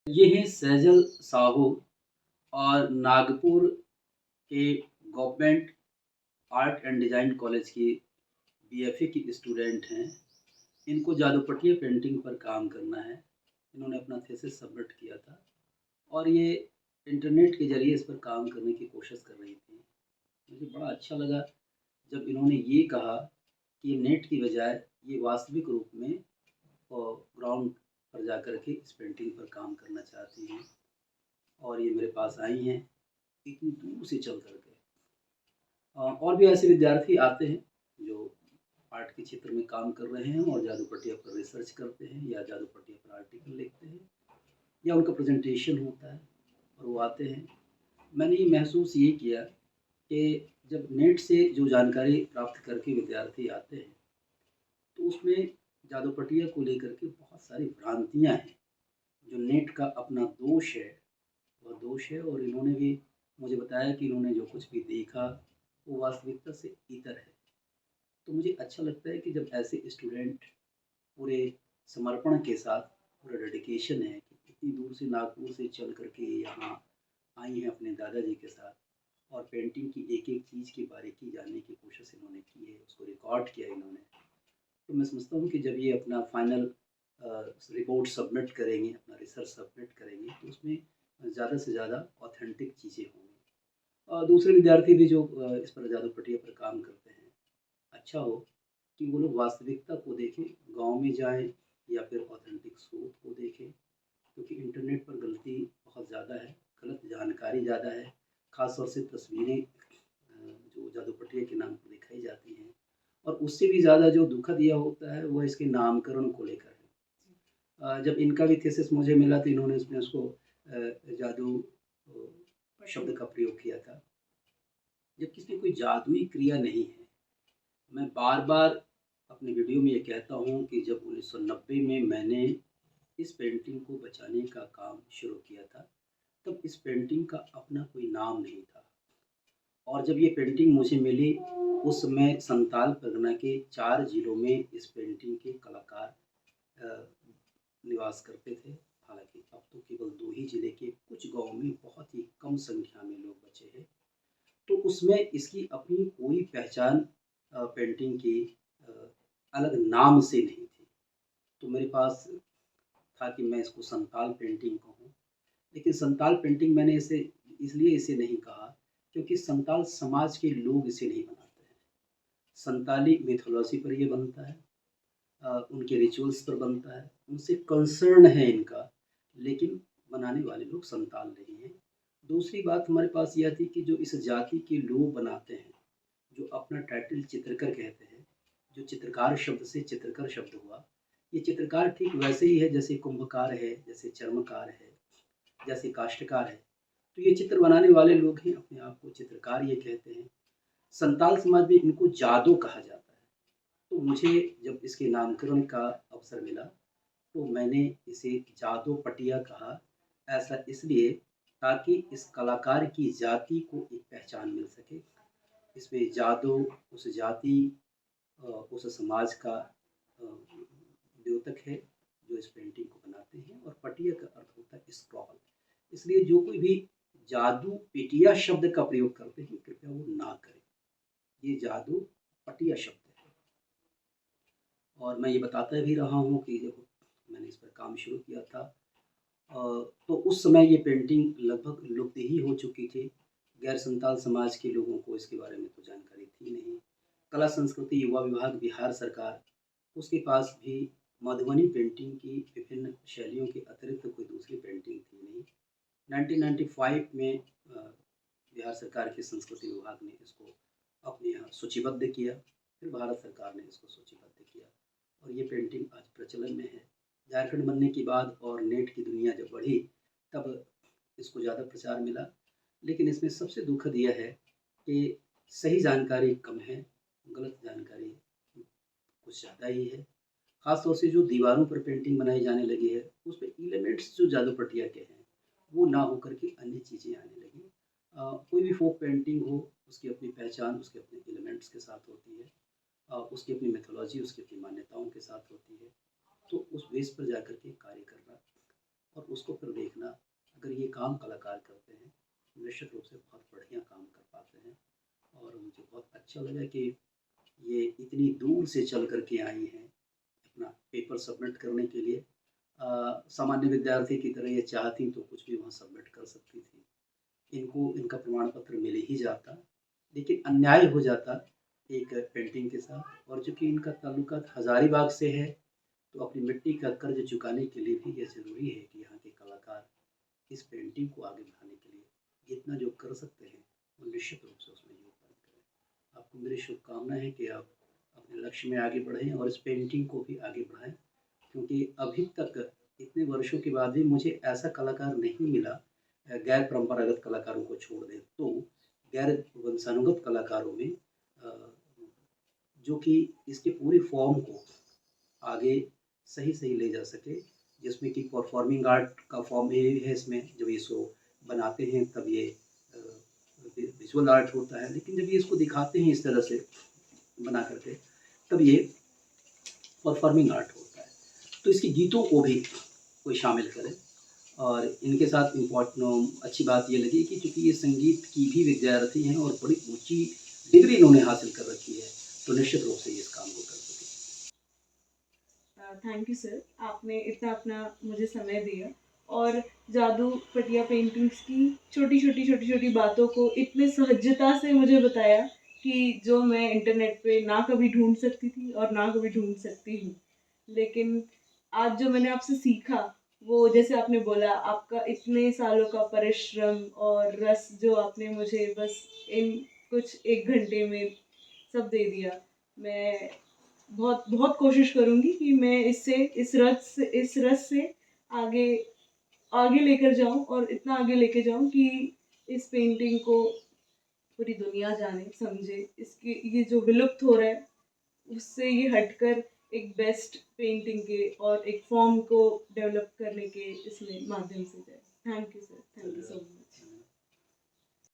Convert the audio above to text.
ये हैं सैजल साहू और नागपुर के government art and design college की बीएफए की स्टूडेंट हैं। इनको जादूपटिया पेंटिंग पर काम करना है। इन्होंने अपना थीसिस सबमिट किया था और ये इंटरनेट के ज़रिए इस पर काम करने की कोशिश कर रही थी। मुझे बड़ा अच्छा लगा जब इन्होंने ये कहा कि नेट की बजाय ये वास्तविक रूप में ग्राउंड पर जाकर के इस पेंटिंग पर काम करना चाहती हैं और ये मेरे पास आई हैं इतनी दूर से चल कर के। और भी ऐसे विद्यार्थी आते हैं जो आर्ट के क्षेत्र में काम कर रहे हैं और जादूपटिया पर रिसर्च करते हैं या जादूपटिया पर आर्टिकल लिखते हैं या उनका प्रेजेंटेशन होता है और वो आते हैं। मैंने ये महसूस ये किया कि जब नेट से जो जानकारी प्राप्त करके विद्यार्थी आते हैं तो उसमें जादूपटिया को लेकर के बहुत सारी भ्रांतियाँ हैं। जो नेट का अपना दोष है वह दोष है और इन्होंने भी मुझे बताया कि इन्होंने जो कुछ भी देखा वो वास्तविकता से इतर है। तो मुझे अच्छा लगता है कि जब ऐसे स्टूडेंट पूरे समर्पण के साथ पूरा डेडिकेशन है कि इतनी दूर से नागपुर से चल कर के यहाँ आई हैं अपने दादाजी के साथ और पेंटिंग की एक-एक चीज़ की बारीकी जानने की कोशिश इन्होंने की है, उसको रिकॉर्ड किया इन्होंने। तो मैं समझता हूँ कि जब ये अपना फाइनल रिपोर्ट सबमिट करेंगे, अपना रिसर्च सबमिट करेंगे, तो उसमें ज़्यादा से ज़्यादा ऑथेंटिक चीज़ें होंगी। और दूसरे विद्यार्थी भी जो इस पर जादूपटिया पर काम करते हैं, अच्छा हो कि वो लोग वास्तविकता को देखें, गाँव में जाएँ या फिर ऑथेंटिक स्रोत को देखें, क्योंकि इंटरनेट पर गलती बहुत ज़्यादा है, गलत जानकारी ज़्यादा है, ख़ास तौर से तस्वीरें जो जादूपटिया के नाम पर दिखाई जाती हैं और उससे भी ज़्यादा जो दुखद यह होता है, वो इसके नामकरण को लेकर है। जब इनका भी थीसिस मुझे मिला तो इन्होंने उसमें उसको जादू शब्द का प्रयोग किया था, जबकि इसमें कोई जादुई क्रिया नहीं है। मैं बार-बार अपनी वीडियो में ये कहता हूँ कि जब 1990 में मैंने इस पेंटिंग को बचाने का काम शुरू किया था, तब इस पेंटिंग का अपना कोई नाम नहीं था और जब ये पेंटिंग मुझे मिली, उस समय संताल परगना के 4 ज़िलों में इस पेंटिंग के कलाकार अ, निवास करते थे। हालाँकि अब तो केवल 2 ही ज़िले के कुछ गाँव में बहुत ही कम संख्या में लोग बचे हैं। तो उसमें इसकी अपनी कोई पहचान पेंटिंग की अ, अलग नाम से नहीं थी। तो मेरे पास था कि मैं इसको संताल पेंटिंग कहूँ, लेकिन संताल पेंटिंग मैंने इसे इसलिए इसे नहीं कहा क्योंकि संताल समाज के लोग इसे नहीं बनाते हैं। संताली मिथोलॉजी पर ये बनता है, उनके रिचुअल्स पर बनता है, उनसे कंसर्न है इनका, लेकिन बनाने वाले लोग संताल नहीं हैं। दूसरी बात हमारे पास यह थी कि जो इस जाति के लोग बनाते हैं, जो अपना टाइटल चित्रकर कहते हैं, जो चित्रकार शब्द से चित्रकर शब्द हुआ, ये चित्रकार ठीक वैसे ही है जैसे कुंभकार है, जैसे चर्मकार है, जैसे काष्ठकार है। तो ये चित्र बनाने वाले लोग ही अपने आप को चित्रकार ये कहते हैं। संताल समाज में इनको जादू कहा जाता है। तो मुझे जब इसके नामकरण का अवसर मिला, तो मैंने इसे जादू पटिया कहा। ऐसा इसलिए ताकि इस कलाकार की जाति को एक पहचान मिल सके। इसमें जादू उस जाति उस समाज का द्योतक है जो इस पेंटिंग को बनाते हैं और पटिया का अर्थ होता है स्क्रॉल। इसलिए जो कोई भी जादू पेटिया शब्द का प्रयोग करते हैं कृपया वो ना करें। ये जादू पटिया शब्द है और मैं ये बताता भी रहा हूँ कि जब मैंने इस पर काम शुरू किया था अ, तो उस समय ये पेंटिंग लगभग लुप्त ही हो चुकी थी। गैर संताल समाज के लोगों को इसके बारे में तो जानकारी थी नहीं। कला संस्कृति युवा विभाग बिहार सरकार, उसके पास भी मधुबनी पेंटिंग की विभिन्न शैलियों के अतिरिक्त कोई दूसरी पेंटिंग थी नहीं। 1995 में बिहार सरकार के संस्कृति विभाग ने इसको अपने यहाँ सूचीबद्ध किया, फिर भारत सरकार ने इसको सूचीबद्ध किया और ये पेंटिंग आज प्रचलन में है। झारखंड बनने के बाद और नेट की दुनिया जब बढ़ी, तब इसको ज़्यादा प्रचार मिला। लेकिन इसमें सबसे दुखद यह है कि सही जानकारी कम है, गलत जानकारी कुछ ज़्यादा ही है। ख़ास तौर से जो दीवारों पर पेंटिंग बनाई जाने लगी है, उसमें एलिमेंट्स जो जादूपटिया के हैं, वो ना होकर के अन्य चीज़ें आने लगी। कोई भी फ़ोक पेंटिंग हो, उसकी अपनी पहचान, उसके अपने एलिमेंट्स के साथ होती है। उसकी अपनी मिथोलॉजी, उसकी अपनी मान्यताओं के साथ होती है। तो उस बेस पर जाकर के कार्य करना और उसको फिर देखना, अगर ये काम कलाकार करते हैं तो निश्चित रूप से बहुत बढ़िया काम कर पाते हैं। और मुझे बहुत अच्छा लगा कि ये इतनी दूर से चल कर के आई हैं अपना पेपर सबमिट करने के लिए। सामान्य विद्यार्थी की तरह ये चाहती तो कुछ भी वहाँ सबमिट कर सकती थी। इनको इनका प्रमाण पत्र मिल ही जाता, लेकिन अन्याय हो जाता एक पेंटिंग के साथ। और चूँकि इनका ताल्लुकात हज़ारीबाग से है, तो अपनी मिट्टी का कर्ज चुकाने के लिए भी ये ज़रूरी है कि यहाँ के कलाकार इस पेंटिंग को आगे बढ़ाने के लिए जितना जो कर सकते हैं, वो निश्चित रूप से उसमें योगदान करें। आपको मेरी शुभकामना है कि आप अपने लक्ष्य में आगे बढ़ें और इस पेंटिंग को भी आगे बढ़ाएँ, क्योंकि अभी तक इतने वर्षों के बाद भी मुझे ऐसा कलाकार नहीं मिला, गैर परंपरागत कलाकारों को छोड़ दें तो गैर वंशानुगत कलाकारों में, जो कि इसके पूरी फॉर्म को आगे सही-सही ले जा सके, जिसमें कि परफॉर्मिंग आर्ट का फॉर्म ये है इसमें, जब ये शो बनाते हैं तब ये अ, विजुअल आर्ट होता है, लेकिन जब ये इसको दिखाते हैं इस तरह से बना कर के, तब ये परफॉर्मिंग आर्ट होता है। तो इसके गीतों को भी कोई शामिल करे। और इनके साथ अच्छी बात ये लगी कि चूँकि ये संगीत की भी विद्यार्थी हैं और बड़ी ऊँची डिग्री इन्होंने हासिल कर रखी है, तो निश्चित रूप से ये इस काम को कर सकें। थैंक यू सर, आपने इतना अपना मुझे समय दिया और जादू पटिया पेंटिंग्स की छोटी छोटी बातों को इतने सहजता से मुझे बताया कि जो मैं इंटरनेट पे ना कभी ढूंढ सकती थी और ना कभी ढूंढ सकती हूँ। लेकिन आज जो मैंने आपसे सीखा, वो जैसे आपने बोला, आपका इतने सालों का परिश्रम और रस जो आपने मुझे बस इन कुछ 1 घंटे में सब दे दिया। मैं बहुत बहुत कोशिश करूँगी कि मैं इससे इस रस से आगे आगे लेकर जाऊँ और इतना आगे लेके जाऊँ कि इस पेंटिंग को पूरी दुनिया जाने, समझे। इसकी ये जो विलुप्त हो रहा है, उससे ये हटकर एक बेस्ट पेंटिंग के और एक फॉर्म को डेवलप करने के इसमें माध्यम से जाए। Thank you sir, thank you so much.